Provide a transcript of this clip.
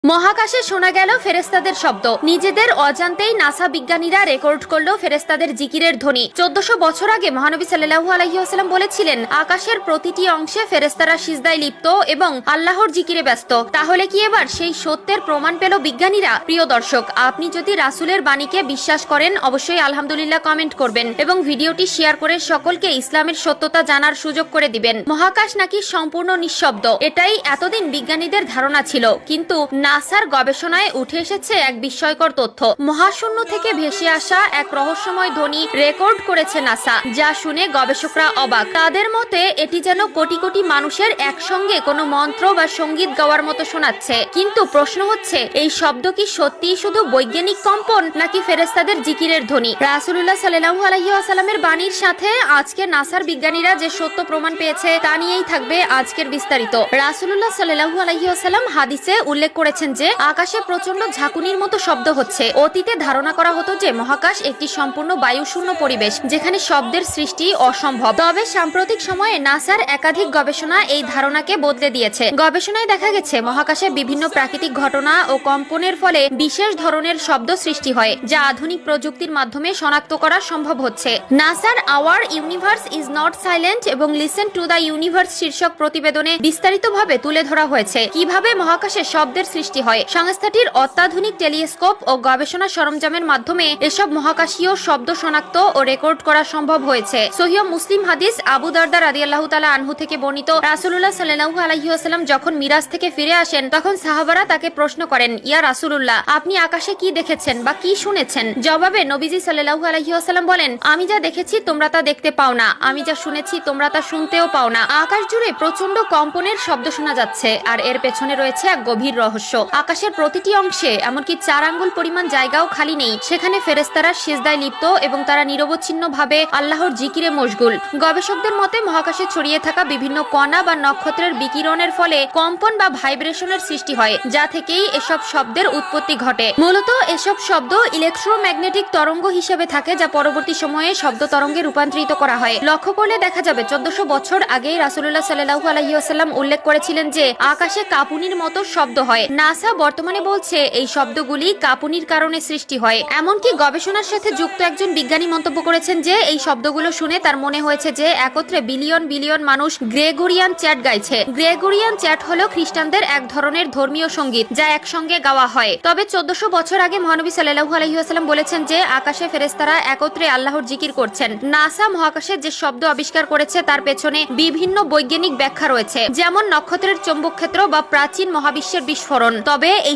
মহাকাশে শোনা গেল ফেরেশতাদের শব্দ। নিজেদের অজান্তেই নাসা বিজ্ঞানীরা রেকর্ড করলো ফেরেশতাদের জিকিরের ধ্বনি। 1400 বছর আগে মহানবী সাল্লাল্লাহু আলাইহি ওয়াসাল্লাম বলেছিলেন, আকাশের প্রতিটি অংশে ফেরেশতারা সিজদায় লিপ্ত এবং আল্লাহর জিকিরে ব্যস্ত। তাহলে কি এবার সেই সত্যের প্রমাণ পেল বিজ্ঞানীরা? প্রিয় দর্শক, আপনি যদি রাসূলের বাণীকে বিশ্বাস করেন, অবশ্যই আলহামদুলিল্লাহ কমেন্ট করবেন এবং ভিডিওটি শেয়ার করে সকলকে ইসলামের সত্যতা জানার সুযোগ করে দিবেন। মহাকাশ নাকি সম্পূর্ণ নিঃশব্দ, এটাই এতদিন বিজ্ঞানীদের ধারণা ছিল, কিন্তু নাসার গবেষণায় উঠে এসেছে এক বিস্ময়কর তথ্য। মহাশূন্য থেকে ভেসে আসা এক রহস্যময় ধ্বনি রেকর্ড করেছে নাসা, যা শুনে গবেষকরা অবাক। তাদের মতে এটি যেন কোটি কোটি মানুষের একসঙ্গে কোনো মন্ত্র বা সঙ্গীত গাওয়ার মতো শোনাচ্ছে। কিন্তু প্রশ্ন হচ্ছে, এই শব্দ কি সত্যিই শুধু বৈজ্ঞানিক কম্পন নাকি ফেরেশতাদের জিকিরের ধ্বনি? রাসূলুল্লাহ সাল্লাল্লাহু আলাইহি ওয়াসাল্লামের বাণীর সাথে আজকে নাসার বিজ্ঞানীরা যে সত্য প্রমাণ পেয়েছে তা নিয়েই থাকবে আজকের বিস্তারিত। রাসূলুল্লাহ সাল্লাল্লাহু আলাইহি ওয়াসাল্লাম হাদিসে উল্লেখ করেছেন যে আকাশে প্রচন্ড ঝাঁকুনির মতো শব্দ হচ্ছে। অতীতে ধারণা করা হতো যে মহাকাশ একটি সম্পূর্ণ বায়ুশূন্য পরিবেশ, যেখানে শব্দের সৃষ্টি অসম্ভব। তবে সাম্প্রতিক সময়ে নাসার একাধিক গবেষণা এই ধারণাকে বদলে দিয়েছে। গবেষণায় দেখা গেছে মহাকাশে বিভিন্ন প্রাকৃতিক ঘটনা ও কম্পনের ফলে বিশেষ ধরনের শব্দ সৃষ্টি হয়, যা আধুনিক প্রযুক্তির মাধ্যমে শনাক্ত করা সম্ভব হচ্ছে। নাসার hour universe is not silent এবং লিসেন টু দ্য ইউনিভার্স শীর্ষক প্রতিবেদনে বিস্তারিতভাবে তুলে ধরা হয়েছে কিভাবে মহাকাশে শব্দের সৃষ্টি হয়। সংস্থাটির অত্যাধুনিক টেলিস্কোপ ও গবেষণা সরঞ্জামের মাধ্যমে এসব মহাকাশীয় শব্দ শনাক্ত ও রেকর্ড করা সম্ভব হয়েছে। সহিহ মুসলিম হাদিস আবু দারদা রাদিয়াল্লাহু তাআলা আনহু থেকে বর্ণিত, রাসূলুল্লাহ সাল্লাল্লাহু আলাইহি ওয়াসাল্লাম যখন মিরাজ থেকে ফিরে আসেন, তখন সাহাবারা তাকে প্রশ্ন করেন, ইয়া রাসূলুল্লাহ, আপনি আকাশে কি দেখেছেন বা কি শুনেছেন? জবাবে নবীজি সাল্লাল্লাহু আলাইহি ওয়াসাল্লাম বলেন, আমি যা দেখেছি তোমরা তা দেখতে পাও না, আমি যা শুনেছি তোমরা তা শুনতেও পাও না। আকাশ জুড়ে প্রচন্ড কম্পনের শব্দ শোনা যাচ্ছে, আর এর পেছনে রয়েছে এক গভীর রহস্য। আকাশের প্রতিটি অংশে, এমনকি 4 আঙ্গুল পরিমাণ জায়গাও খালি নেই, সেখানে ফেরেশতারা সিজদায় লিপ্ত এবং তারা নিরবচ্ছিন্নভাবে আল্লাহর জিকিরে মশগুল। গবেষকদের মতে মহাকাশে ছড়িয়ে থাকা বিভিন্ন কণা বা নক্ষত্রের বিকিরণের ফলে কম্পন বা ভাইব্রেশনের সৃষ্টি হয়, যা থেকেই এসব শব্দের উৎপত্তি ঘটে। মূলত এসব শব্দ ইলেকট্রোম্যাগনেটিক তরঙ্গ হিসেবে থাকে, যা পরবর্তী সময়ে শব্দ তরঙ্গে রূপান্তরিত করা হয়। লক্ষ্য করলে দেখা যাবে 1400 বছর আগেই রাসূলুল্লাহ সাল্লাল্লাহু আলাইহি ওয়াসাল্লাম উল্লেখ করেছিলেন যে আকাশে কাঁপুনির মতো শব্দ হয়। নাসা বর্তমানে বলছে এই শব্দগুলি কাঁপুনির কারণে সৃষ্টি হয়। এমনকি গবেষণার সাথে যুক্ত একজন বিজ্ঞানী মন্তব্য করেছেন যে এই শব্দগুলো শুনে তার মনে হয়েছে যে একত্রে বিলিয়ন বিলিয়ন মানুষ গ্রেগরিয়ান চ্যাট গাইছে। গ্রেগরিয়ান চ্যাট হলো খ্রিস্টানদের এক ধরনের ধর্মীয় সঙ্গীত, যা একসঙ্গে গাওয়া হয়। তবে 1400 বছর আগে মহানবী সাল্লাল্লাহু আলাইহি ওয়াসাল্লাম বলেছেন যে আকাশে ফেরেশতারা একত্রে আল্লাহর জিকির করছেন। নাসা মহাকাশে যে শব্দ আবিষ্কার করেছে তার পেছনে বিভিন্ন বৈজ্ঞানিক ব্যাখ্যা রয়েছে, যেমন নক্ষত্রের চৌম্বক ক্ষেত্র বা প্রাচীন মহাবিশ্বের বিস্ফোরণ। তবে এই